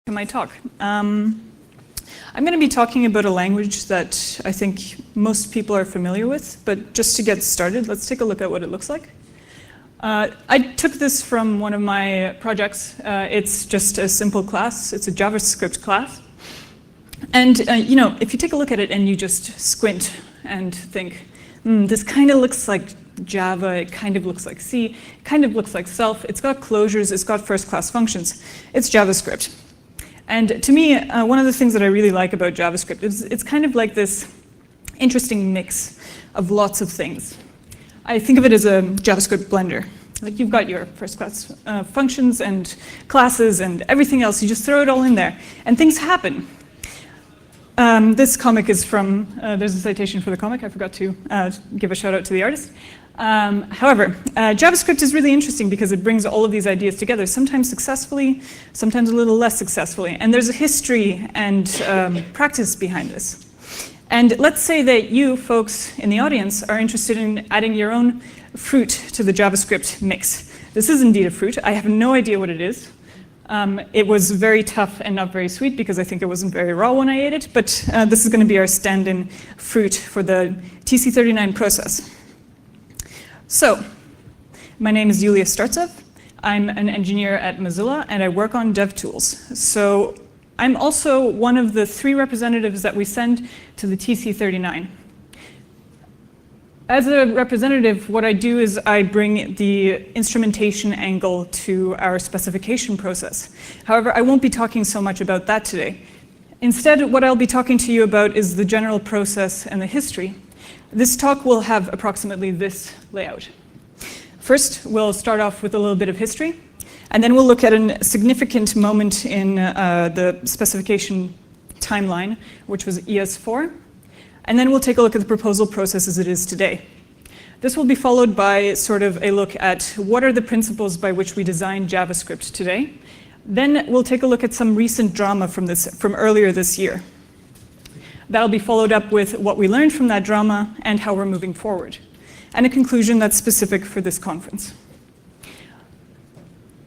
to my talk. I'm going to be talking about a language that I think most people are familiar with, but just to get started, let's take a look at what it looks like. I took this from one of my projects. It's just a simple class. It's a JavaScript class. And if you take a look at it and you just squint and think, this kind of looks like Java, it kind of looks like C, it kind of looks like self, it's got closures, it's got first-class functions. It's JavaScript. And to me, one of the things that I really like about JavaScript is it's kind of like this interesting mix of lots of things. I think of it as a JavaScript blender. Like you've got your first-class functions and classes and everything else. You just throw it all in there, and things happen. This comic is from, there's a citation for the comic. I forgot to give a shout out to the artist. However, JavaScript is really interesting because it brings all of these ideas together, sometimes successfully, sometimes a little less successfully. And there's a history and practice behind this. And let's say that you folks in the audience are interested in adding your own fruit to the JavaScript mix. This is indeed a fruit. I have no idea what it is. It was very tough and not very sweet because I think it wasn't very raw when I ate it, but this is going to be our stand-in fruit for the TC39 process. So, my name is Yulia Startsev. I'm an engineer at Mozilla and I work on DevTools. So, I'm also one of the 3 representatives that we send to the TC39. As a representative, what I do is I bring the instrumentation angle to our specification process. However, I won't be talking so much about that today. Instead, what I'll be talking to you about is the general process and the history. This talk will have approximately this layout. First, we'll start off with a little bit of history, and then we'll look at a significant moment in the specification timeline, which was ES4. And then we'll take a look at the proposal process as it is today. This will be followed by sort of a look at what are the principles by which we design JavaScript today. Then we'll take a look at some recent drama from earlier this year. That'll be followed up with what we learned from that drama and how we're moving forward, and a conclusion that's specific for this conference.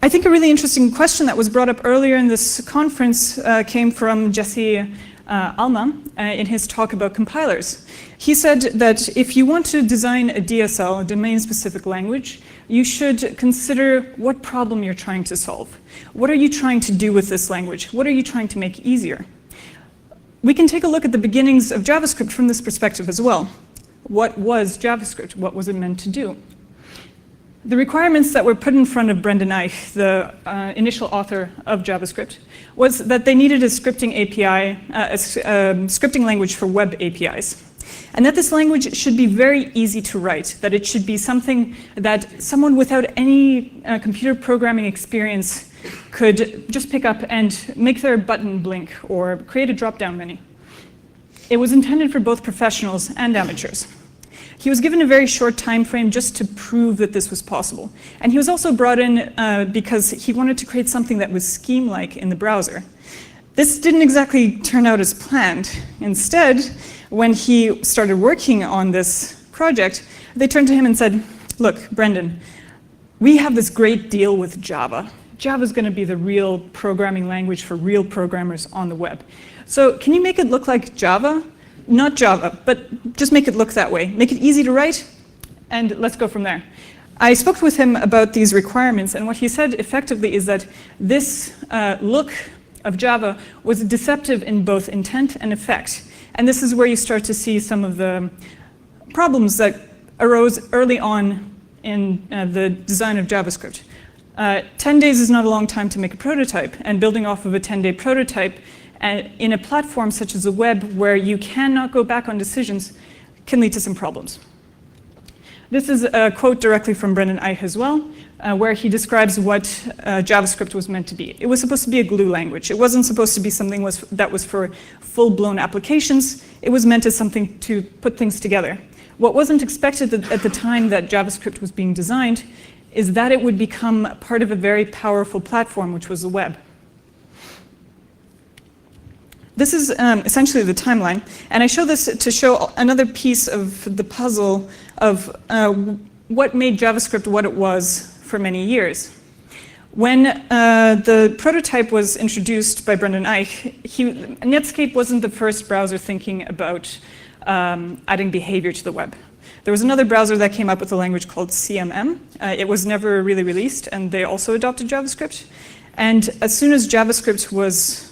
I think a really interesting question that was brought up earlier in this conference came from Jesse Alma in his talk about compilers. He said that if you want to design a DSL, a domain-specific language, you should consider what problem you're trying to solve. What are you trying to do with this language? What are you trying to make easier? We can take a look at the beginnings of JavaScript from this perspective as well. What was JavaScript? What was it meant to do? The requirements that were put in front of Brendan Eich, the initial author of JavaScript, was that they needed a scripting API, a scripting language for web APIs. And that this language should be very easy to write, that it should be something that someone without any computer programming experience could just pick up and make their button blink or create a drop-down menu. It was intended for both professionals and amateurs. He was given a very short time frame just to prove that this was possible. And he was also brought in because he wanted to create something that was scheme-like in the browser. This didn't exactly turn out as planned. Instead, when he started working on this project, they turned to him and said, look, Brendan, we have this great deal with Java. Java's going to be the real programming language for real programmers on the web. So can you make it look like Java? Not Java, but just make it look that way. Make it easy to write, and let's go from there. I spoke with him about these requirements, and what he said effectively is that this look of Java was deceptive in both intent and effect. And this is where you start to see some of the problems that arose early on in the design of JavaScript. 10 days is not a long time to make a prototype, and building off of a 10-day prototype in a platform such as the web where you cannot go back on decisions can lead to some problems. This is a quote directly from Brendan Eich as well, where he describes what JavaScript was meant to be. It was supposed to be a glue language. It wasn't supposed to be something that was for full-blown applications. It was meant as something to put things together. What wasn't expected at the time that JavaScript was being designed is that it would become part of a very powerful platform, which was the web. This is essentially the timeline, and I show this to show another piece of the puzzle of what made JavaScript what it was for many years. When the prototype was introduced by Brendan Eich, Netscape wasn't the first browser thinking about adding behavior to the web. There was another browser that came up with a language called CMM. It was never really released, and they also adopted JavaScript. And as soon as JavaScript was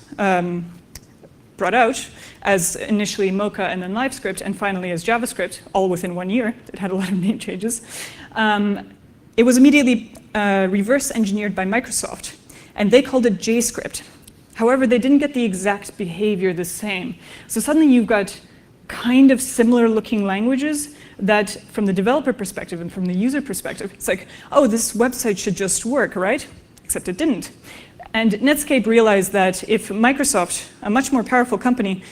brought out, as initially Mocha and then LiveScript, and finally as JavaScript, all within 1 year, it had a lot of name changes, it was immediately reverse engineered by Microsoft, and they called it JScript. However, they didn't get the exact behavior the same. So suddenly you've got kind of similar looking languages that from the developer perspective and from the user perspective, it's like, oh, this website should just work, right? Except it didn't. And Netscape realized that if Microsoft, a much more powerful company,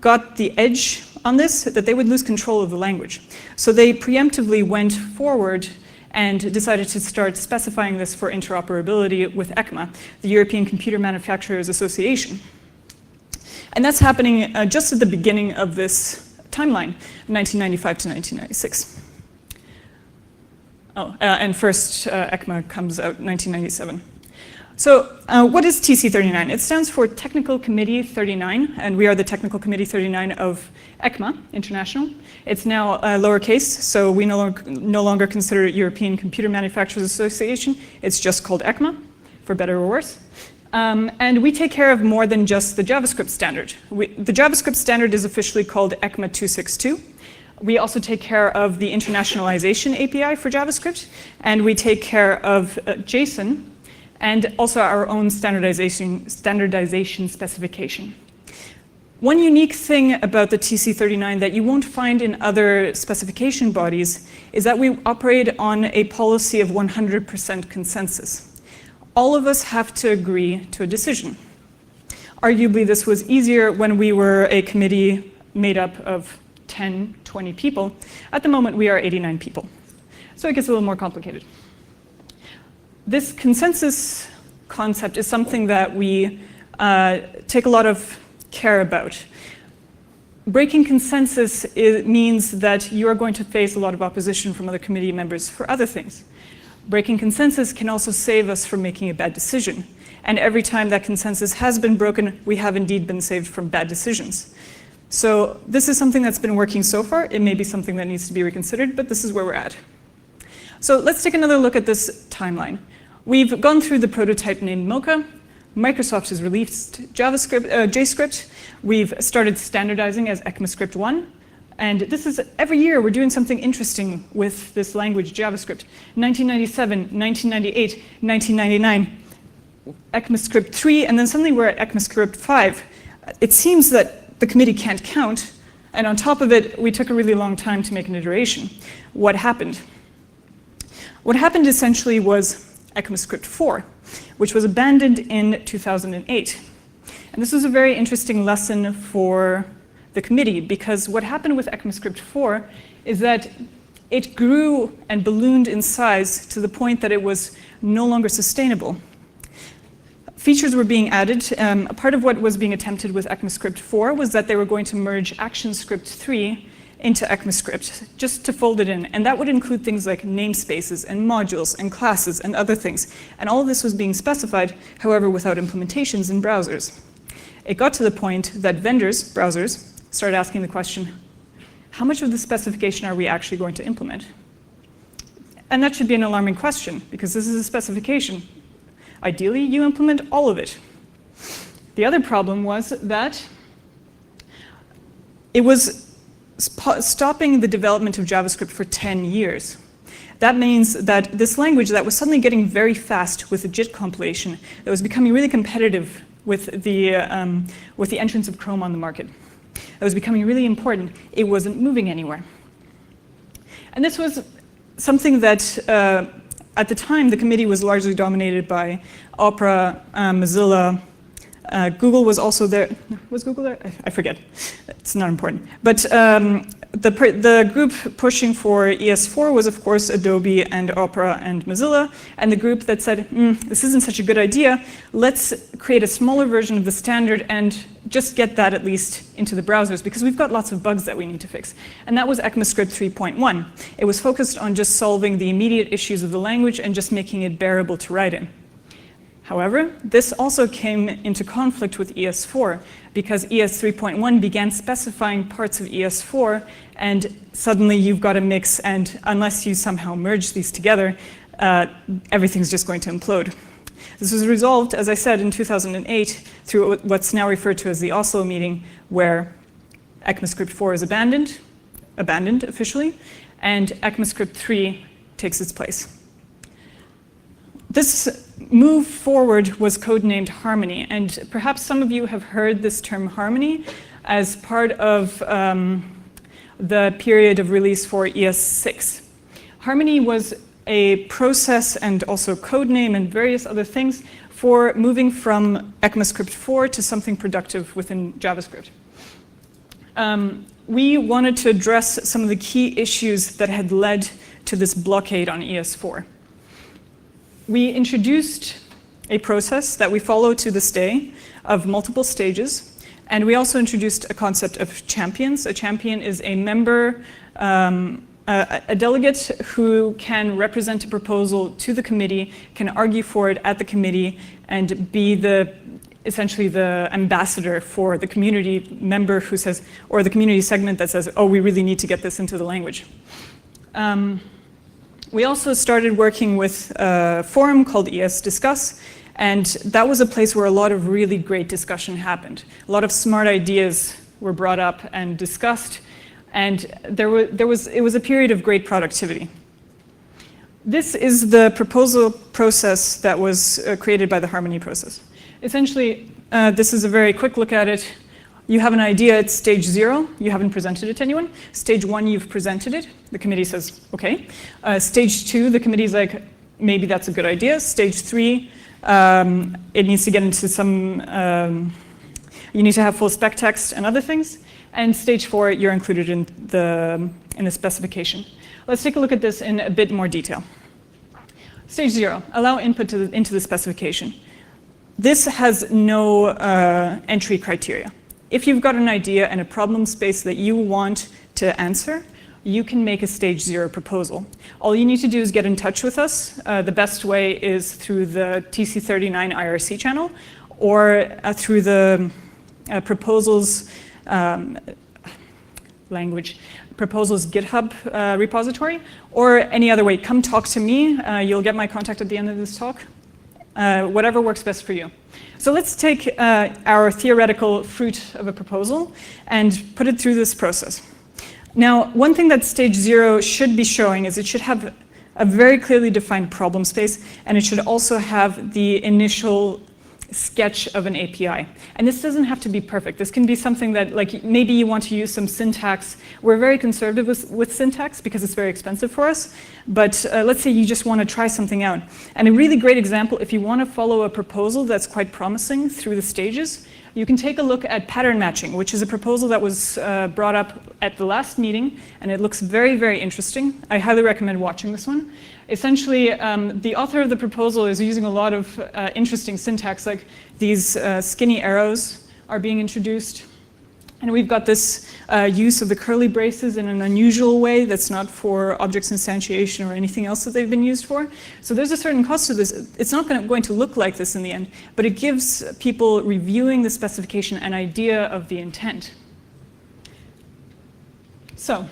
got the edge on this, that they would lose control of the language. So they preemptively went forward and decided to start specifying this for interoperability with ECMA, the European Computer Manufacturers Association. And that's happening just at the beginning of this timeline, 1995 to 1996. And first ECMA comes out 1997. So what is TC39? It stands for Technical Committee 39, and we are the Technical Committee 39 of ECMA International. It's now lowercase, so we no longer consider it European Computer Manufacturers Association. It's just called ECMA, for better or worse. And we take care of more than just the JavaScript standard. The JavaScript standard is officially called ECMA 262. We also take care of the internationalization API for JavaScript, and we take care of JSON, and also our own standardization specification. One unique thing about the TC39 that you won't find in other specification bodies is that we operate on a policy of 100% consensus. All of us have to agree to a decision. Arguably, this was easier when we were a committee made up of 10, 20 people. At the moment, we are 89 people. So it gets a little more complicated. This consensus concept is something that we take a lot of care about. Breaking consensus means that you are going to face a lot of opposition from other committee members for other things. Breaking consensus can also save us from making a bad decision. And every time that consensus has been broken, we have indeed been saved from bad decisions. So this is something that's been working so far. It may be something that needs to be reconsidered, but this is where we're at. So let's take another look at this timeline. We've gone through the prototype named Mocha. Microsoft has released JScript. We've started standardizing as ECMAScript 1. And this is, every year we're doing something interesting with this language, JavaScript. 1997, 1998, 1999, ECMAScript 3, and then suddenly we're at ECMAScript 5. It seems that the committee can't count, and on top of it, we took a really long time to make an iteration. What happened? What happened essentially was ECMAScript 4, which was abandoned in 2008. And this was a very interesting lesson for the committee, because what happened with ECMAScript 4 is that it grew and ballooned in size to the point that it was no longer sustainable. Features were being added. A part of what was being attempted with ECMAScript 4 was that they were going to merge ActionScript 3 into ECMAScript, just to fold it in. And that would include things like namespaces and modules and classes and other things. And all of this was being specified, however, without implementations in browsers. It got to the point that vendors, browsers, started asking the question, how much of the specification are we actually going to implement? And that should be an alarming question, because this is a specification. Ideally, you implement all of it. The other problem was that it was stopping the development of JavaScript for 10 years. That means that this language that was suddenly getting very fast with the JIT compilation, that was becoming really competitive with the entrance of Chrome on the market, that was becoming really important, it wasn't moving anywhere. And this was something that at the time the committee was largely dominated by Opera, Mozilla, Google was also there. Was Google there? I forget. It's not important. But the group pushing for ES4 was, of course, Adobe and Opera and Mozilla. And the group that said, this isn't such a good idea. Let's create a smaller version of the standard and just get that at least into the browsers, because we've got lots of bugs that we need to fix. And that was ECMAScript 3.1. It was focused on just solving the immediate issues of the language and just making it bearable to write in. However, this also came into conflict with ES4 because ES 3.1 began specifying parts of ES4, and suddenly you've got a mix, and unless you somehow merge these together, everything's just going to implode. This was resolved, as I said, in 2008 through what's now referred to as the Oslo meeting, where ECMAScript 4 is abandoned officially, and ECMAScript 3 takes its place. This move forward was codenamed Harmony, and perhaps some of you have heard this term Harmony as part of the period of release for ES6. Harmony was a process and also codename and various other things for moving from ECMAScript 4 to something productive within JavaScript. We wanted to address some of the key issues that had led to this blockade on ES4. We introduced a process that we follow to this day of multiple stages, and we also introduced a concept of champions. A champion is a member, a delegate who can represent a proposal to the committee, can argue for it at the committee, and be essentially the ambassador for the community member who says, or the community segment that says, oh, we really need to get this into the language. We also started working with a forum called ES Discuss, and that was a place where a lot of really great discussion happened. A lot of smart ideas were brought up and discussed, and it was a period of great productivity. This is the proposal process that was created by the Harmony process. Essentially, this is a very quick look at it. You have an idea at stage 0, you haven't presented it to anyone. Stage 1, you've presented it. The committee says, okay. Stage 2, the committee's like, maybe that's a good idea. Stage 3, it needs to get into some, you need to have full spec text and other things. And stage 4, you're included in the specification. Let's take a look at this in a bit more detail. Stage 0, allow input into the specification. This has no entry criteria. If you've got an idea and a problem space that you want to answer, you can make a stage 0 proposal. All you need to do is get in touch with us. The best way is through the TC39 IRC channel or through the proposals GitHub repository, or any other way. Come talk to me. You'll get my contact at the end of this talk. Whatever works best for you. So let's take our theoretical fruit of a proposal and put it through this process. Now, one thing that stage 0 should be showing is it should have a very clearly defined problem space, and it should also have the initial sketch of an API. And this doesn't have to be perfect. This can be something that, like, maybe you want to use some syntax. We're very conservative with syntax because it's very expensive for us. But let's say you just want to try something out. And a really great example, if you want to follow a proposal that's quite promising through the stages, you can take a look at pattern matching, which is a proposal that was brought up at the last meeting, and it looks very, very interesting. I highly recommend watching this one. Essentially, the author of the proposal is using a lot of interesting syntax, like these skinny arrows are being introduced. And we've got this use of the curly braces in an unusual way that's not for objects instantiation or anything else that they've been used for. So there's a certain cost to this. It's not going to look like this in the end, but it gives people reviewing the specification an idea of the intent. So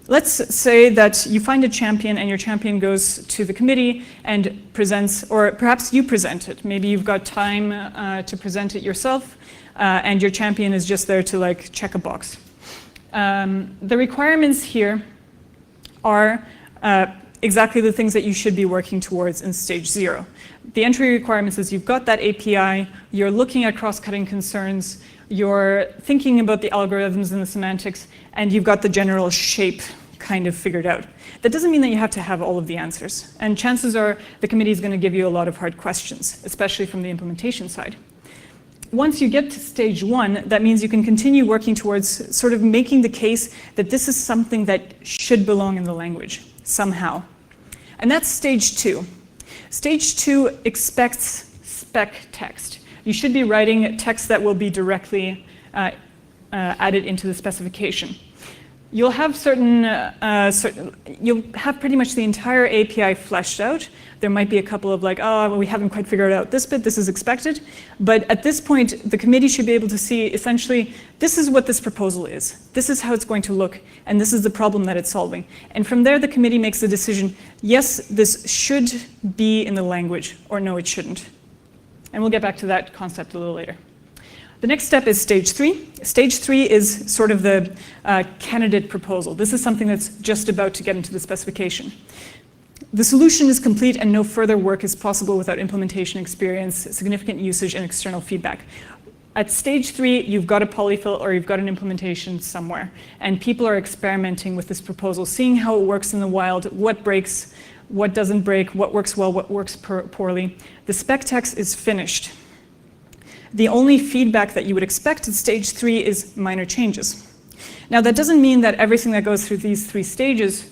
let's say that you find a champion and your champion goes to the committee and presents, or perhaps you present it. Maybe you've got time to present it yourself. And your champion is just there to like check a box. The requirements here are exactly the things that you should be working towards in stage 0. The entry requirements is you've got that API, you're looking at cross-cutting concerns, you're thinking about the algorithms and the semantics, and you've got the general shape kind of figured out. That doesn't mean that you have to have all of the answers. And chances are the committee is going to give you a lot of hard questions, especially from the implementation side. Once you get to stage 1, that means you can continue working towards sort of making the case that this is something that should belong in the language somehow. And that's stage 2. Stage 2 expects spec text. You should be writing text that will be directly added into the specification. you'll have you'll have pretty much the entire API fleshed out. There might be a couple of like, oh, well, we haven't quite figured out this bit, this is expected. But at this point, the committee should be able to see essentially, this is what this proposal is. This is how it's going to look, and this is the problem that it's solving. And from there, the committee makes the decision, yes, this should be in the language, or no, it shouldn't. And we'll get back to that concept a little later. The next step is stage 3. Stage 3 is sort of the candidate proposal. This is something that's just about to get into the specification. The solution is complete and no further work is possible without implementation experience, significant usage, and external feedback. At stage 3, you've got a polyfill or you've got an implementation somewhere, and people are experimenting with this proposal, seeing how it works in the wild, what breaks, what doesn't break, what works well, what works poorly. The spec text is finished. The only feedback that you would expect at stage 3 is minor changes. Now, that doesn't mean that everything that goes through these 3 stages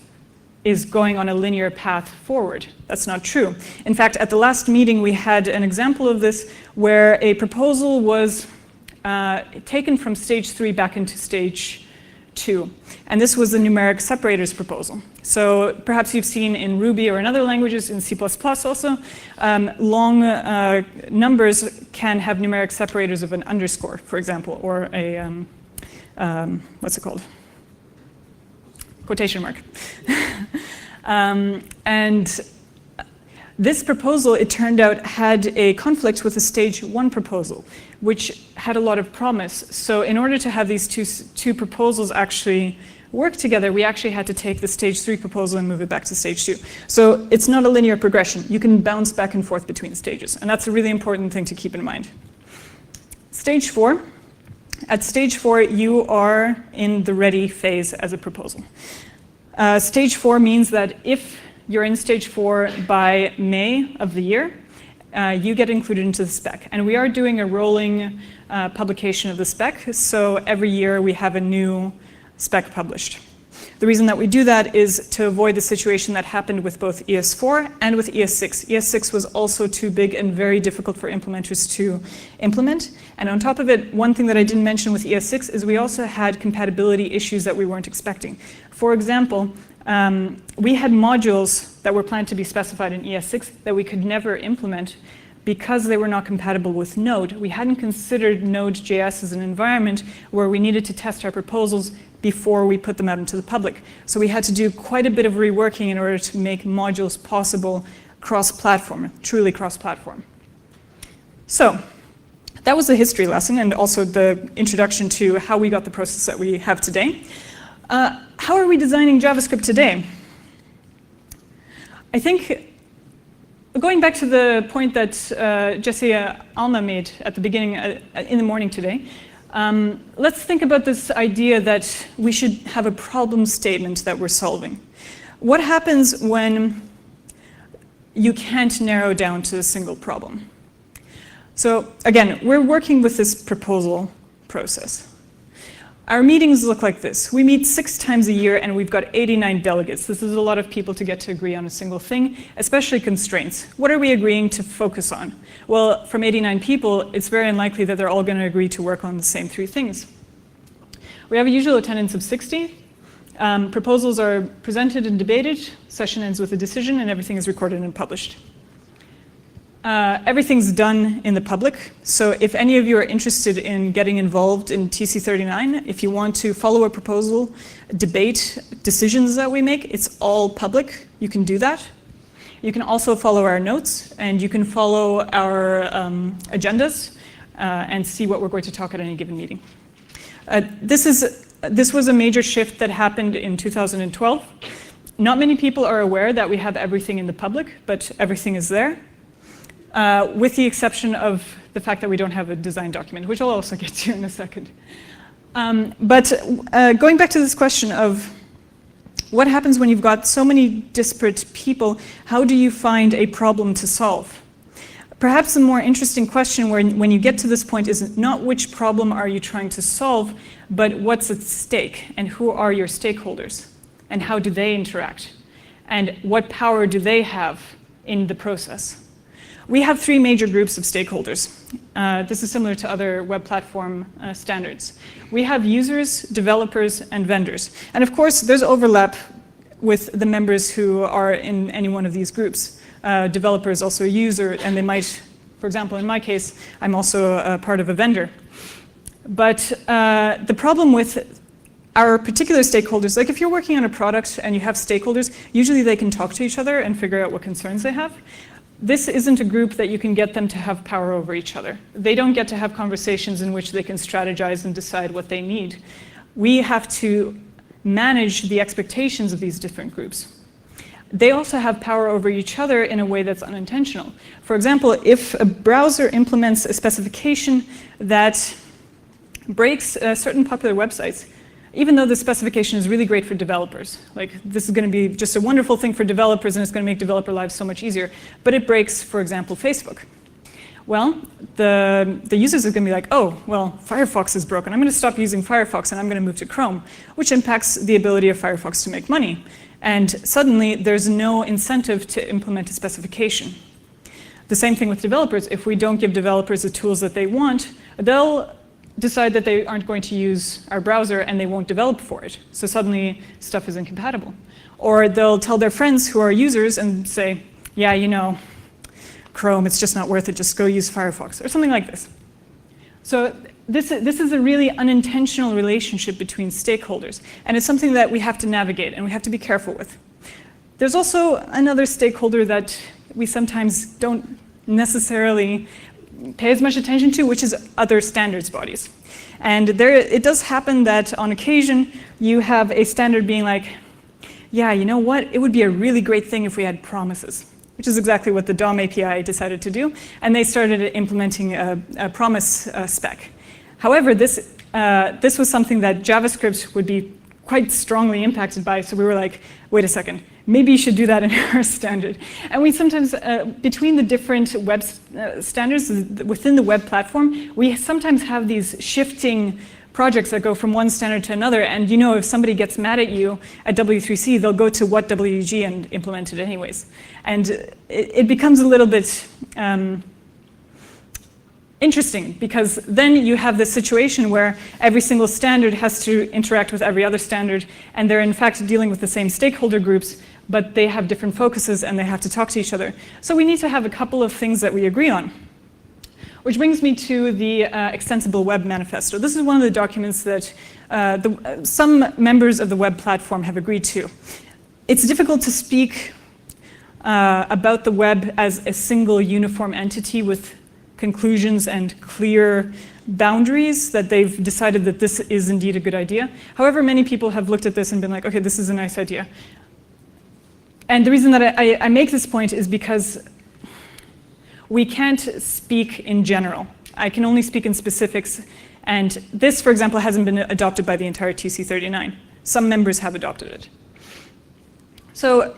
is going on a linear path forward. That's not true. In fact, at the last meeting, we had an example of this where a proposal was taken from stage 3 back into stage 2. And this was the numeric separators proposal. So perhaps you've seen in Ruby or in other languages, in C++ also, long numbers can have numeric separators of an underscore, for example, or a, what's it called? Quotation mark. And this proposal, it turned out, had a conflict with the stage 1 proposal, which had a lot of promise. So in order to have these two proposals actually work together, we actually had to take the stage 3 proposal and move it back to stage 2. So it's not a linear progression. You can bounce back and forth between stages. And that's a really important thing to keep in mind. Stage 4. At stage 4, you are in the ready phase as a proposal. Stage 4 means that if you're in stage 4 by May of the year, you get included into the spec. And we are doing a rolling publication of the spec, so every year we have a new spec published. The reason that we do that is to avoid the situation that happened with both ES4 and with ES6. ES6 was also too big and very difficult for implementers to implement. And on top of it, one thing that I didn't mention with ES6 is we also had compatibility issues that we weren't expecting. For example, we had modules that were planned to be specified in ES6 that we could never implement because they were not compatible with Node. We hadn't considered Node.js as an environment where we needed to test our proposals before we put them out into the public. So we had to do quite a bit of reworking in order to make modules possible cross-platform, truly cross-platform. So that was the history lesson and also the introduction to how we got the process that we have today. How are we designing JavaScript today? I think, going back to the point that Jesse Alma made at the beginning, in the morning today, let's think about this idea that we should have a problem statement that we're solving. What happens when you can't narrow down to a single problem? So again, we're working with this proposal process. Our meetings look like this. We meet 6 times a year and we've got 89 delegates. This is a lot of people to get to agree on a single thing, especially constraints. What are we agreeing to focus on? Well, from 89 people, it's very unlikely that they're all going to agree to work on the same 3 things. We have a usual attendance of 60. Proposals are presented and debated. Session ends with a decision and everything is recorded and published. Everything's done in the public, so if any of you are interested in getting involved in TC39, if you want to follow a proposal, debate decisions that we make, it's all public. You can do that. You can also follow our notes, and you can follow our agendas and see what we're going to talk at any given meeting. This was a major shift that happened in 2012. Not many people are aware that we have everything in the public, but everything is there. With the exception of the fact that we don't have a design document, which I'll also get to in a second. But going back to this question of what happens when you've got so many disparate people, how do you find a problem to solve? Perhaps a more interesting question when you get to this point is not which problem are you trying to solve, but what's at stake and who are your stakeholders and how do they interact and what power do they have in the process? We have three major groups of stakeholders. This is similar to other web platform standards. We have users, developers, and vendors. And of course, there's overlap with the members who are in any one of these groups. Developer is also a user, and they might, for example, in my case, I'm also a part of a vendor. But the problem with our particular stakeholders, like if you're working on a product and you have stakeholders, usually they can talk to each other and figure out what concerns they have. This isn't a group that you can get them to have power over each other. They don't get to have conversations in which they can strategize and decide what they need. We have to manage the expectations of these different groups. They also have power over each other in a way that's unintentional. For example, if a browser implements a specification that breaks certain popular websites, even though the specification is really great for developers, like this is going to be just a wonderful thing for developers and it's going to make developer lives so much easier, but it breaks, for example, Facebook. Well, the users are going to be like, oh, well, Firefox is broken. I'm going to stop using Firefox and I'm going to move to Chrome, which impacts the ability of Firefox to make money. And suddenly, there's no incentive to implement a specification. The same thing with developers. If we don't give developers the tools that they want, they'll decide that they aren't going to use our browser and they won't develop for it. So suddenly, stuff is incompatible. Or they'll tell their friends who are users and say, yeah, you know, Chrome, it's just not worth it, just go use Firefox, or something like this. So this is a really unintentional relationship between stakeholders, and it's something that we have to navigate and we have to be careful with. There's also another stakeholder that we sometimes don't necessarily pay as much attention to, which is other standards bodies. And it does happen that on occasion you have a standard being like, yeah, you know what, it would be a really great thing if we had promises, which is exactly what the DOM API decided to do, and they started implementing a promise spec. However, this was something that JavaScript would be quite strongly impacted by, so we were like, wait a second, maybe you should do that in our standard. And we sometimes, between the different web standards within the web platform, we sometimes have these shifting projects that go from one standard to another, and you know if somebody gets mad at you at W3C, they'll go to what WG and implement it anyways. And it becomes a little bit interesting, because then you have this situation where every single standard has to interact with every other standard, and they're in fact dealing with the same stakeholder groups, but they have different focuses and they have to talk to each other. So we need to have a couple of things that we agree on. Which brings me to the Extensible Web Manifesto. This is one of the documents that some members of the web platform have agreed to. It's difficult to speak about the web as a single uniform entity with conclusions and clear boundaries that they've decided that this is indeed a good idea. However, many people have looked at this and been like, okay, this is a nice idea. And the reason that I make this point is because we can't speak in general. I can only speak in specifics. And this, for example, hasn't been adopted by the entire TC39. Some members have adopted it. So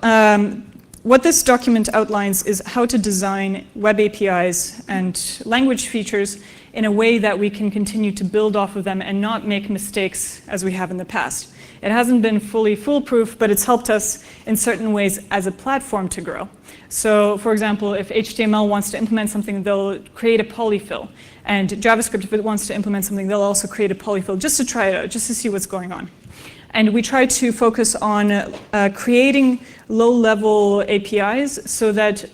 what this document outlines is how to design web APIs and language features in a way that we can continue to build off of them and not make mistakes as we have in the past. It hasn't been fully foolproof, but it's helped us in certain ways as a platform to grow. So, for example, if HTML wants to implement something, they'll create a polyfill. And JavaScript, if it wants to implement something, they'll also create a polyfill just to try it out, just to see what's going on. And we try to focus on creating low-level APIs so that,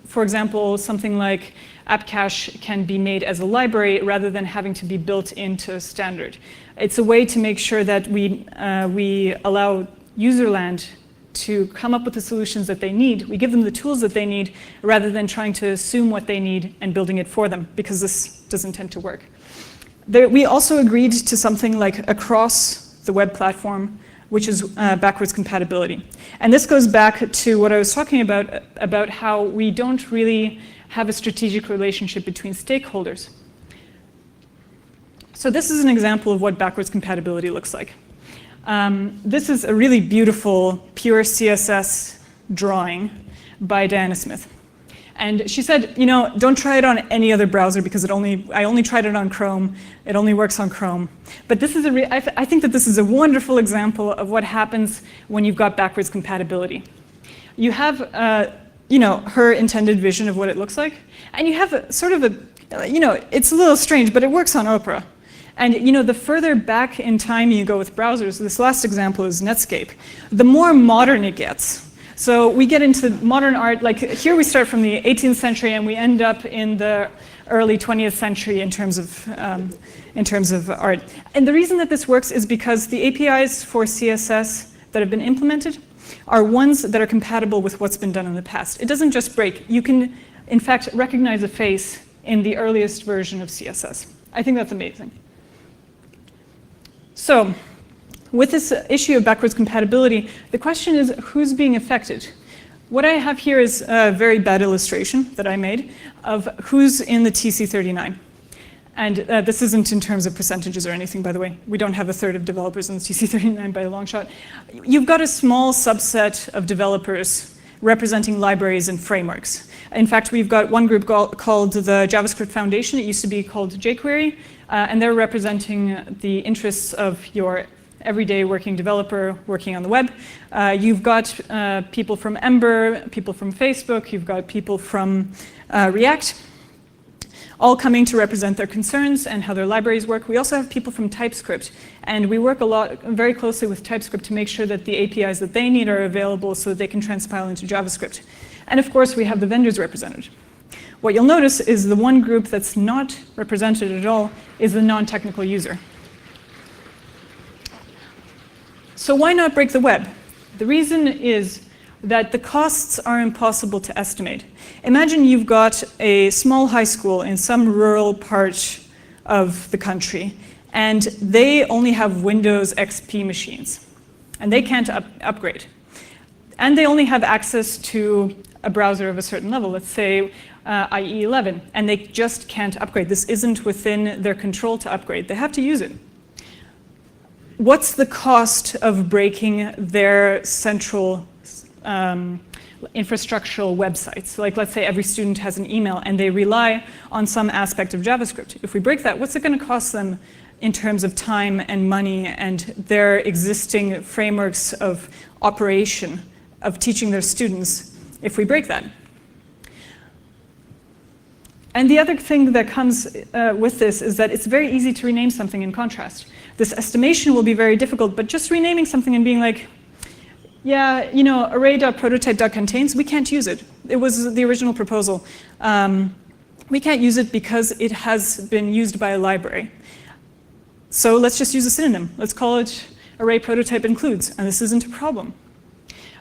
for example, something like AppCache can be made as a library rather than having to be built into a standard. It's a way to make sure that we allow userland to come up with the solutions that they need. We give them the tools that they need rather than trying to assume what they need and building it for them, because this doesn't tend to work. We also agreed to something like across the web platform, which is backwards compatibility. And this goes back to what I was talking about how we don't really have a strategic relationship between stakeholders. So this is an example of what backwards compatibility looks like. This is a really beautiful, pure CSS drawing by Diana Smith. And she said, you know, don't try it on any other browser because I only tried it on Chrome. It only works on Chrome. But this is I think that this is a wonderful example of what happens when you've got backwards compatibility. You have her intended vision of what it looks like. And you have it's a little strange, but it works on Opera. And the further back in time you go with browsers, this last example is Netscape, the more modern it gets. So we get into modern art, like here we start from the 18th century and we end up in the early 20th century in terms of art. And the reason that this works is because the APIs for CSS that have been implemented are ones that are compatible with what's been done in the past. It doesn't just break. You can, in fact, recognize a face in the earliest version of CSS. I think that's amazing. So, with this issue of backwards compatibility, the question is who's being affected? What I have here is a very bad illustration that I made of who's in the TC39. And this isn't in terms of percentages or anything, by the way. We don't have a third of developers in the TC39 by a long shot. You've got a small subset of developers representing libraries and frameworks. In fact, we've got one group called the JavaScript Foundation. It used to be called jQuery, and they're representing the interests of your everyday working developer working on the web. You've got people from Ember, people from Facebook, you've got people from React, all coming to represent their concerns and how their libraries work. We also have people from TypeScript, and we work very closely with TypeScript to make sure that the APIs that they need are available so that they can transpile into JavaScript. And of course, we have the vendors represented. What you'll notice is the one group that's not represented at all is the non-technical user. So why not break the web? The reason is that the costs are impossible to estimate. Imagine you've got a small high school in some rural part of the country, and they only have Windows XP machines, and they can't upgrade. And they only have access to a browser of a certain level, let's say IE 11, and they just can't upgrade. This isn't within their control to upgrade. They have to use it. What's the cost of breaking their central infrastructural websites? Like, let's say every student has an email and they rely on some aspect of JavaScript. If we break that, what's it going to cost them in terms of time and money and their existing frameworks of operation, of teaching their students, if we break that? And the other thing that comes with this is that it's very easy to rename something in contrast. This estimation will be very difficult, but just renaming something and being like, yeah, array.prototype.contains, we can't use it. It was the original proposal. We can't use it because it has been used by a library. So let's just use a synonym. Let's call it array prototype includes, and this isn't a problem.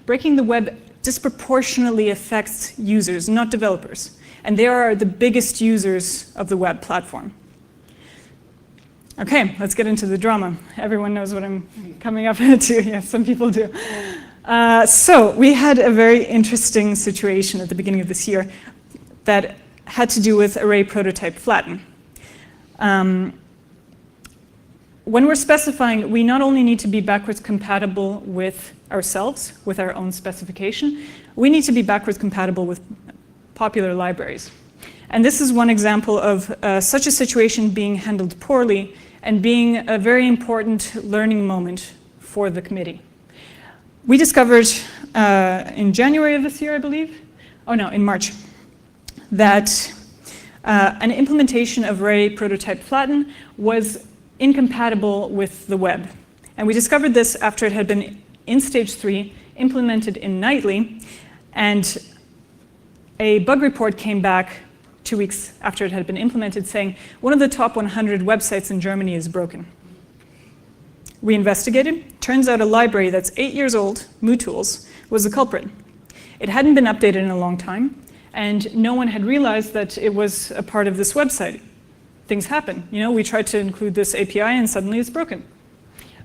Breaking the web disproportionately affects users, not developers. And they are the biggest users of the web platform. Okay, let's get into the drama. Everyone knows what I'm coming up to. Yes, some people do. So we had a very interesting situation at the beginning of this year that had to do with array prototype flatten. When we're specifying, we not only need to be backwards compatible with ourselves, with our own specification, we need to be backwards compatible with popular libraries. And this is one example of such a situation being handled poorly and being a very important learning moment for the committee. We discovered in January of this year, I believe, in March, that an implementation of array prototype flatten was incompatible with the web. And we discovered this after it had been in stage 3, implemented in Nightly, and a bug report came back 2 weeks after it had been implemented saying, one of the top 100 websites in Germany is broken. We investigated. Turns out a library that's 8 years old, MooTools, was the culprit. It hadn't been updated in a long time, and no one had realized that it was a part of this website. Things happen. We tried to include this API and suddenly it's broken.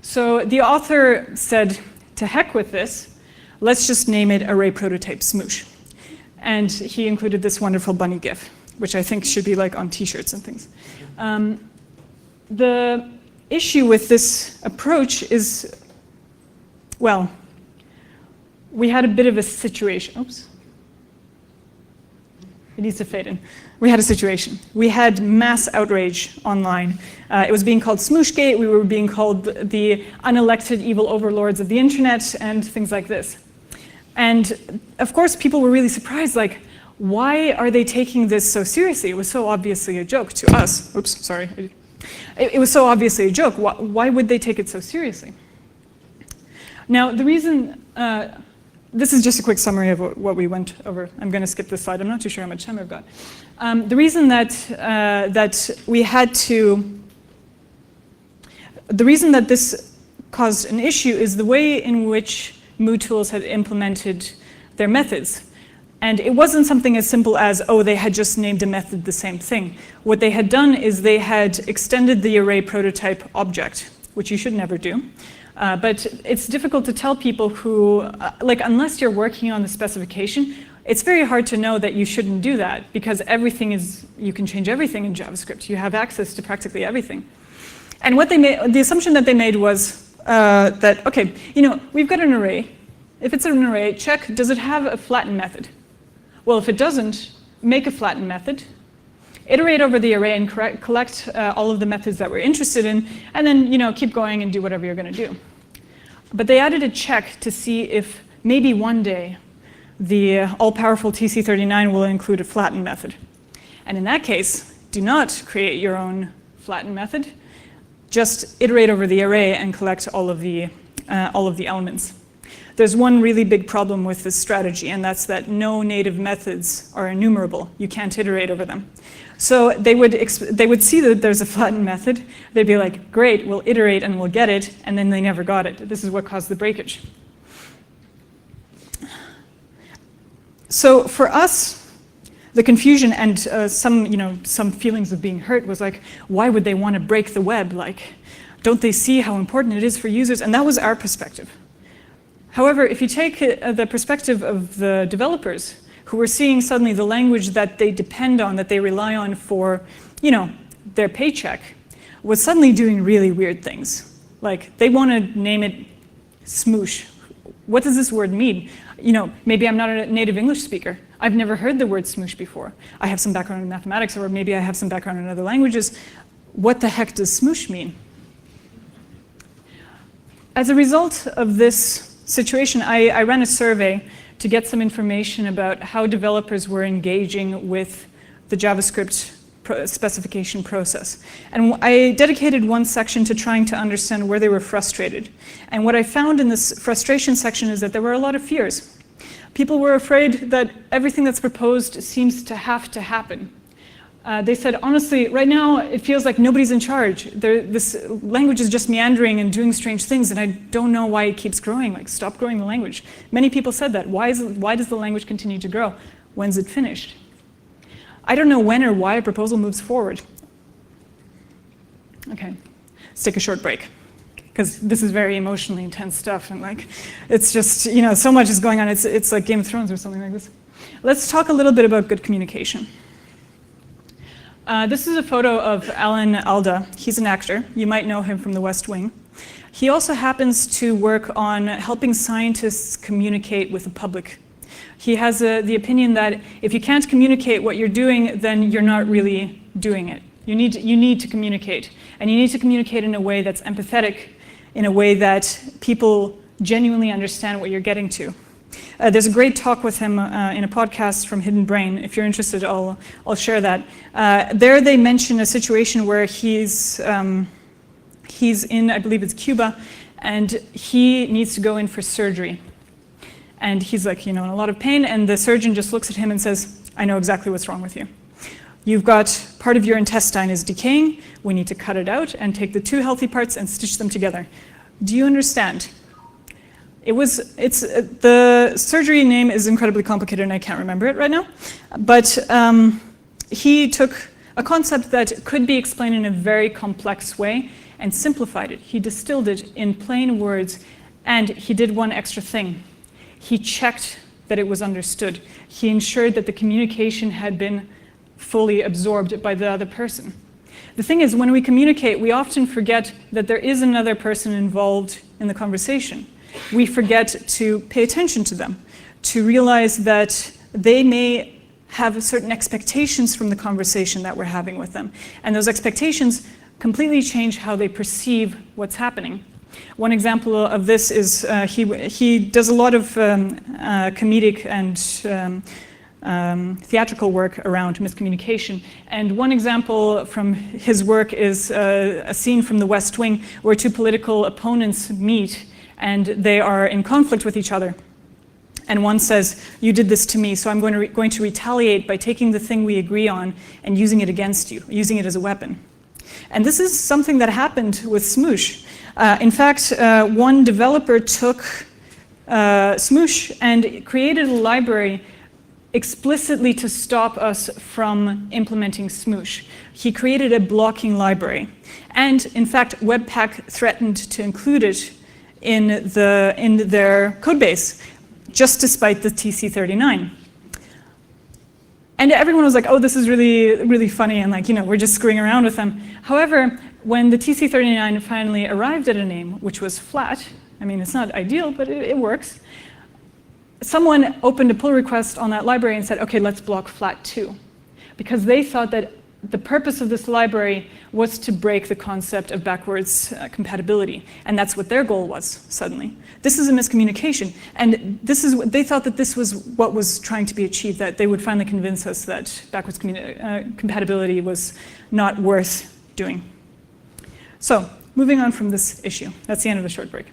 So the author said, to heck with this, let's just name it array prototype smoosh. And he included this wonderful bunny GIF, which I think should be like on t-shirts and things. The issue with this approach is, well, we had a bit of a situation. Oops. It needs to fade in. We had a situation. We had mass outrage online. It was being called SmooshGate. We were being called the unelected evil overlords of the internet and things like this. And of course, people were really surprised, like, why are they taking this so seriously? It was so obviously a joke to us. Oops, sorry. It was so obviously a joke. Why would they take it so seriously? Now, the reason, this is just a quick summary of what we went over. I'm going to skip this slide. I'm not too sure how much time I've got. The reason that we had to, the reason that this caused an issue is the way in which MooTools had implemented their methods. And it wasn't something as simple as, oh, they had just named a method the same thing. What they had done is they had extended the array prototype object, which you should never do. But it's difficult to tell people who, like, unless you're working on the specification, it's very hard to know that you shouldn't do that, because everything is, you can change everything in JavaScript. You have access to practically everything. And what they made, the assumption that they made was that, okay, we've got an array. If it's an array, check, does it have a flatten method? Well, if it doesn't, make a flatten method, iterate over the array and collect all of the methods that we're interested in, and then keep going and do whatever you're going to do. But they added a check to see if maybe one day the all-powerful TC39 will include a flatten method. And in that case, do not create your own flatten method. Just iterate over the array and collect all of the elements. There's one really big problem with this strategy, and that's that no native methods are enumerable. You can't iterate over them. So they would see that there's a flatten method. They'd be like, great, we'll iterate and we'll get it, and then they never got it. This is what caused the breakage. So for us, the confusion and some feelings of being hurt was like, why would they want to break the web? Like, don't they see how important it is for users? And that was our perspective. However, if you take the perspective of the developers, who were seeing suddenly the language that they depend on, that they rely on for, their paycheck, was suddenly doing really weird things. Like, they want to name it Smoosh. What does this word mean? Maybe I'm not a native English speaker. I've never heard the word Smoosh before. I have some background in mathematics, or maybe I have some background in other languages. What the heck does Smoosh mean? As a result of this situation, I ran a survey to get some information about how developers were engaging with the JavaScript specification process. And I dedicated one section to trying to understand where they were frustrated. And what I found in this frustration section is that there were a lot of fears. People were afraid that everything that's proposed seems to have to happen. They said, honestly, right now it feels like nobody's in charge. This language is just meandering and doing strange things, and I don't know why it keeps growing. Like, stop growing the language. Many people said that. Why does the language continue to grow? When's it finished? I don't know when or why a proposal moves forward. Okay, let's take a short break, because this is very emotionally intense stuff, and it's just, so much is going on. It's like Game of Thrones or something like this. Let's talk a little bit about good communication. This is a photo of Alan Alda. He's an actor. You might know him from The West Wing. He also happens to work on helping scientists communicate with the public. He has the opinion that if you can't communicate what you're doing, then you're not really doing it. You need to communicate. And you need to communicate in a way that's empathetic, in a way that people genuinely understand what you're getting to. There's a great talk with him in a podcast from Hidden Brain. If you're interested, I'll share that. There they mention a situation where he's in, I believe it's Cuba, and he needs to go in for surgery. And he's like, in a lot of pain, and the surgeon just looks at him and says, I know exactly what's wrong with you. You've got part of your intestine is decaying. We need to cut it out and take the two healthy parts and stitch them together. Do you understand? The surgery name is incredibly complicated and I can't remember it right now. But he took a concept that could be explained in a very complex way and simplified it. He distilled it in plain words, and he did one extra thing. He checked that it was understood. He ensured that the communication had been fully absorbed by the other person. The thing is, when we communicate, we often forget that there is another person involved in the conversation. We forget to pay attention to them, to realize that they may have certain expectations from the conversation that we're having with them. And those expectations completely change how they perceive what's happening. One example of this is he does a lot of comedic and theatrical work around miscommunication. And one example from his work is a scene from The West Wing where two political opponents meet and they are in conflict with each other. And one says, "You did this to me, so I'm going to retaliate by taking the thing we agree on and using it against you, using it as a weapon." And this is something that happened with Smoosh. In fact, one developer took Smoosh and created a library explicitly to stop us from implementing Smoosh. He created a blocking library. And in fact, Webpack threatened to include it in their codebase, just despite the TC39. And everyone was like, oh, this is really, really funny, and like, we're just screwing around with them. However, when the TC39 finally arrived at a name, which was flat, I mean, it's not ideal, but it works, someone opened a pull request on that library and said, okay, let's block flat too. Because they thought that the purpose of this library was to break the concept of backwards compatibility. And that's what their goal was, suddenly. This is a miscommunication. And they thought that this was what was trying to be achieved, that they would finally convince us that backwards compatibility was not worth doing. So, moving on from this issue. That's the end of the short break.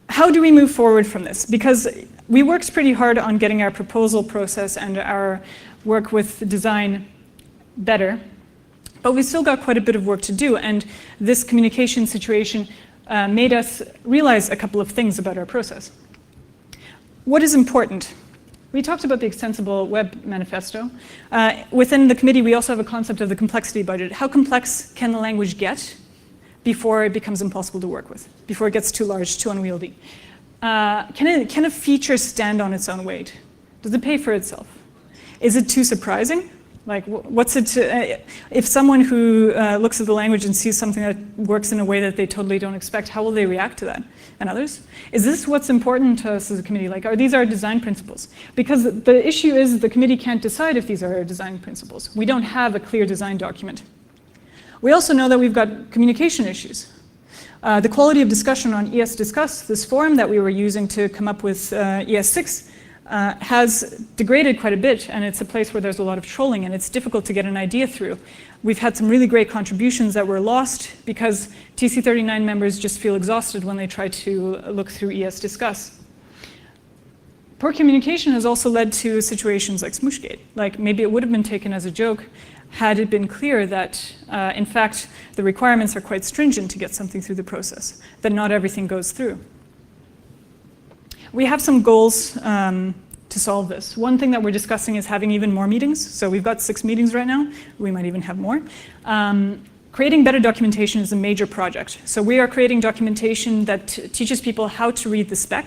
How do we move forward from this? Because we worked pretty hard on getting our proposal process and our work with design better, but we still got quite a bit of work to do, and this communication situation made us realize a couple of things about our process. What is important? We talked about the Extensible Web Manifesto. Within the committee, we also have a concept of the complexity budget. How complex can the language get before it becomes impossible to work with, before it gets too large, too unwieldy? Can a feature stand on its own weight? Does it pay for itself? Is it too surprising? Like, what's it? If someone who looks at the language and sees something that works in a way that they totally don't expect, how will they react to that? And others? Is this what's important to us as a committee? Like, are these our design principles? Because the issue is the committee can't decide if these are our design principles. We don't have a clear design document. We also know that we've got communication issues. The quality of discussion on ES Discuss, this forum that we were using to come up with ES6, has degraded quite a bit, and it's a place where there's a lot of trolling, and it's difficult to get an idea through. We've had some really great contributions that were lost because TC39 members just feel exhausted when they try to look through ES Discuss. Poor communication has also led to situations like SmooshGate. Like, maybe it would have been taken as a joke had it been clear that, in fact, the requirements are quite stringent to get something through the process, that not everything goes through. We have some goals to solve this. One thing that we're discussing is having even more meetings. So we've got 6 meetings right now. We might even have more. Creating better documentation is a major project. So we are creating documentation that teaches people how to read the spec,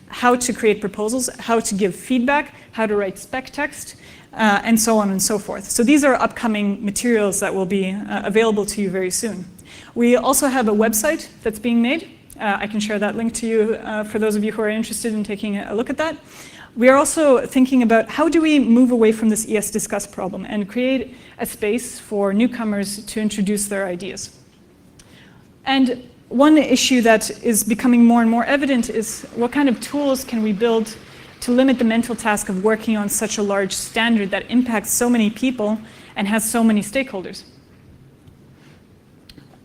how to create proposals, how to give feedback, how to write spec text, and so on and so forth. So these are upcoming materials that will be available to you very soon. We also have a website that's being made. I can share that link to you for those of you who are interested in taking a look at that. We are also thinking about how do we move away from this ES Discuss problem and create a space for newcomers to introduce their ideas. And one issue that is becoming more and more evident is what kind of tools can we build to limit the mental task of working on such a large standard that impacts so many people and has so many stakeholders.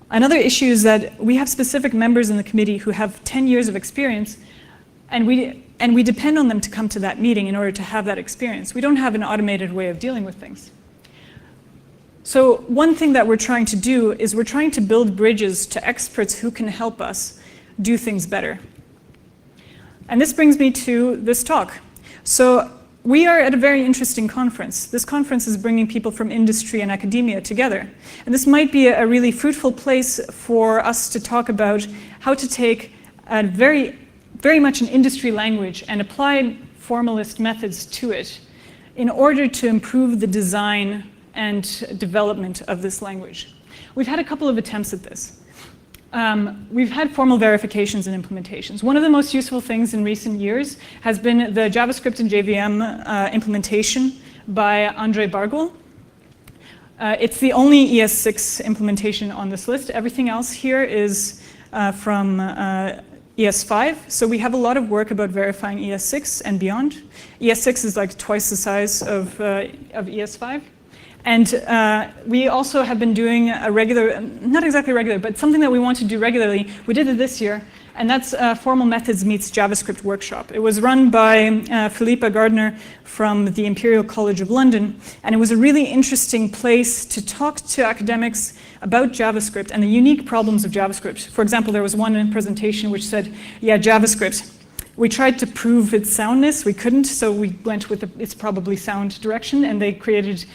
Another issue is that we have specific members in the committee who have 10 years of experience, and we depend on them to come to that meeting in order to have that experience. We don't have an automated way of dealing with things. So one thing that we're trying to do is we're trying to build bridges to experts who can help us do things better. And this brings me to this talk. So we are at a very interesting conference. This conference is bringing people from industry and academia together. And this might be a really fruitful place for us to talk about how to take a very much an industry language and apply formalist methods to it in order to improve the design and development of this language. We've had a couple of attempts at this. We've had formal verifications and implementations. One of the most useful things in recent years has been the JavaScript and JVM implementation by Andrei Bargul. It's the only ES6 implementation on this list. Everything else here is from ES5. So we have a lot of work about verifying ES6 and beyond. ES6 is like twice the size of ES5. And we also have been doing a regular, not exactly regular, but something that we want to do regularly. We did it this year, and that's Formal Methods Meets JavaScript Workshop. It was run by Philippa Gardner from the Imperial College of London, and it was a really interesting place to talk to academics about JavaScript and the unique problems of JavaScript. For example, there was one presentation which said, yeah, JavaScript, we tried to prove its soundness, we couldn't, so we went with the it's probably sound direction, and they created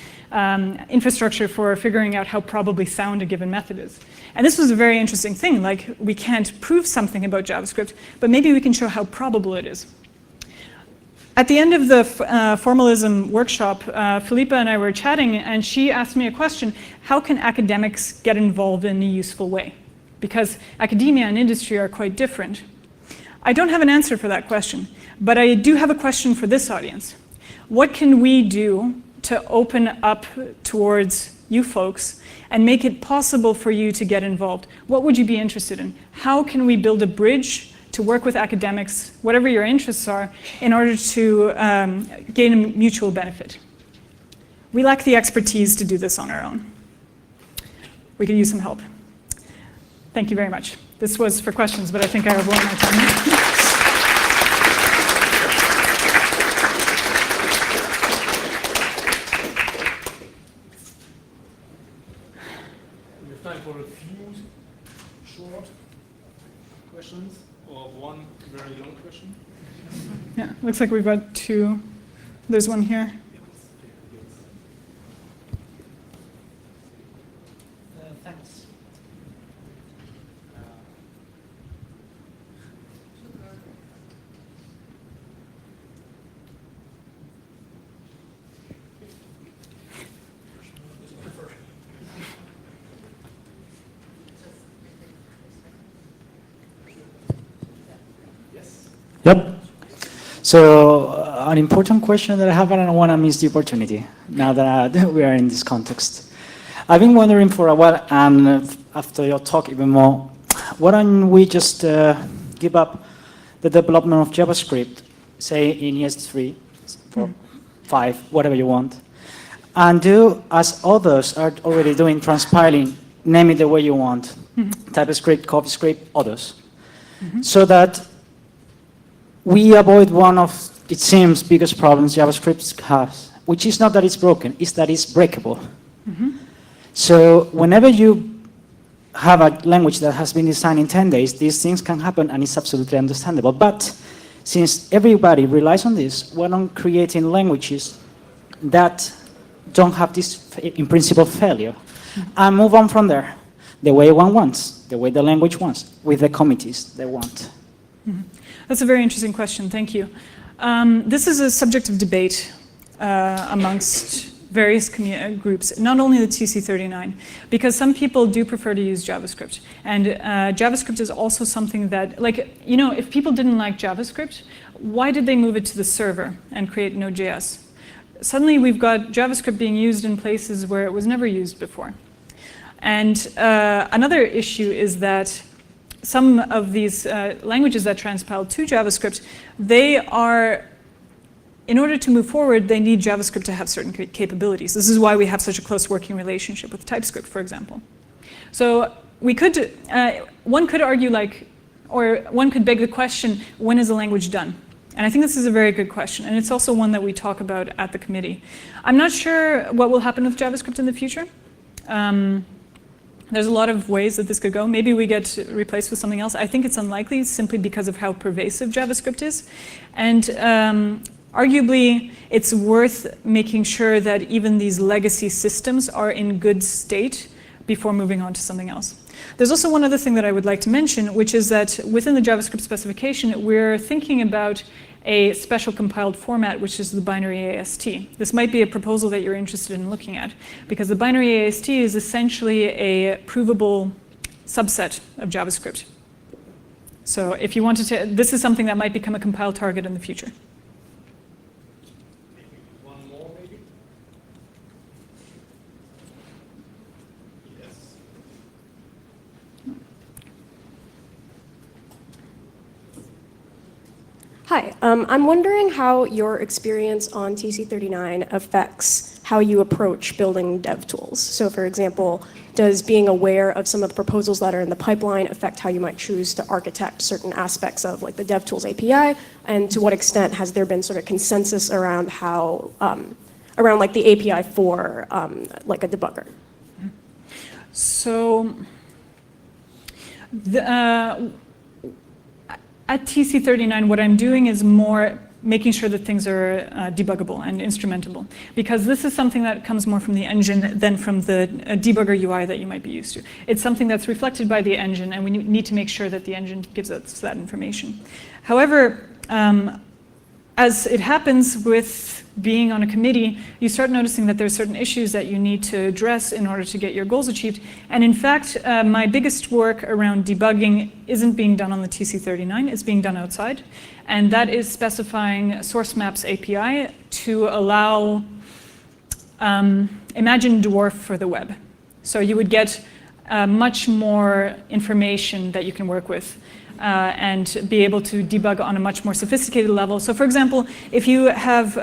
infrastructure for figuring out how probably sound a given method is. And this was a very interesting thing, like we can't prove something about JavaScript, but maybe we can show how probable it is. At the end of the formalism workshop, Philippa and I were chatting, and she asked me a question: how can academics get involved in a useful way? Because academia and industry are quite different. I don't have an answer for that question, but I do have a question for this audience. What can we do to open up towards you folks and make it possible for you to get involved? What would you be interested in? How can we build a bridge to work with academics, whatever your interests are, in order to gain a mutual benefit? We lack the expertise to do this on our own. We could use some help. Thank you very much. This was for questions, but I think I have one more time. Time for a few short questions or one very long question. Yeah, looks like we've got two. There's one here. Thanks. Yep. So an important question that I have, and I don't want to miss the opportunity now that we are in this context. I've been wondering for a while, and after your talk even more, why don't we just give up the development of JavaScript, say in ES3, 4, 5, whatever you want, and do as others are already doing, transpiling, name it the way you want, TypeScript, CoffeeScript, others, so that we avoid one of, it seems, biggest problems JavaScript has, which is not that it's broken, it's that it's breakable. So whenever you have a language that has been designed in 10 days, these things can happen, and it's absolutely understandable. But since everybody relies on this, we're not creating languages that don't have this, in principle, failure. And move on from there, the way one wants, the way the language wants, with the committees they want. That's a very interesting question, thank you. This is a subject of debate amongst various groups, not only the TC39, because some people do prefer to use JavaScript. And JavaScript is also something that, like, you know, if people didn't like JavaScript, why did they move it to the server and create Node.js? Suddenly we've got JavaScript being used in places where it was never used before. And another issue is that some of these languages that transpile to JavaScript, they are, in order to move forward, they need JavaScript to have certain capabilities. This is why we have such a close working relationship with TypeScript, for example. So we could, one could argue like, or one could beg the question, when is a language done? And I think this is a very good question, and it's also one that we talk about at the committee. I'm not sure what will happen with JavaScript in the future. There's a lot of ways that this could go. Maybe we get replaced with something else. I think it's unlikely simply because of how pervasive JavaScript is. And arguably, it's worth making sure that even these legacy systems are in good state before moving on to something else. There's also one other thing that I would like to mention, which is that within the JavaScript specification, we're thinking about a special compiled format, which is the binary AST. This might be a proposal that you're interested in looking at, because the binary AST is essentially a provable subset of JavaScript. So if you wanted to, this is something that might become a compile target in the future. One more, maybe? Hi, I'm wondering how your experience on TC39 affects how you approach building dev tools. So for example, does being aware of some of the proposals that are in the pipeline affect how you might choose to architect certain aspects of like the DevTools API? And to what extent has there been sort of consensus around how, around like the API for like a debugger? So at TC39, what I'm doing is more making sure that things are debuggable and instrumentable, because this is something that comes more from the engine than from the debugger UI that you might be used to. It's something that's reflected by the engine, and we need to make sure that the engine gives us that information. However, as it happens with being on a committee, you start noticing that there's certain issues that you need to address in order to get your goals achieved. And in fact, my biggest work around debugging isn't being done on the TC39, it's being done outside. And that is specifying source maps API to allow, imagine Dwarf for the web. So you would get much more information that you can work with. And be able to debug on a much more sophisticated level. So for example, if you have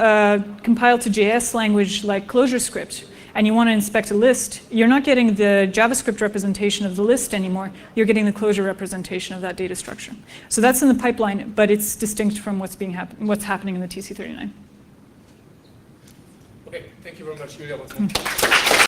compiled to JS language like ClojureScript and you want to inspect a list, you're not getting the JavaScript representation of the list anymore, you're getting the Clojure representation of that data structure. So that's in the pipeline, but it's distinct from what's happening in the TC39. Okay, thank you very much, Yulia.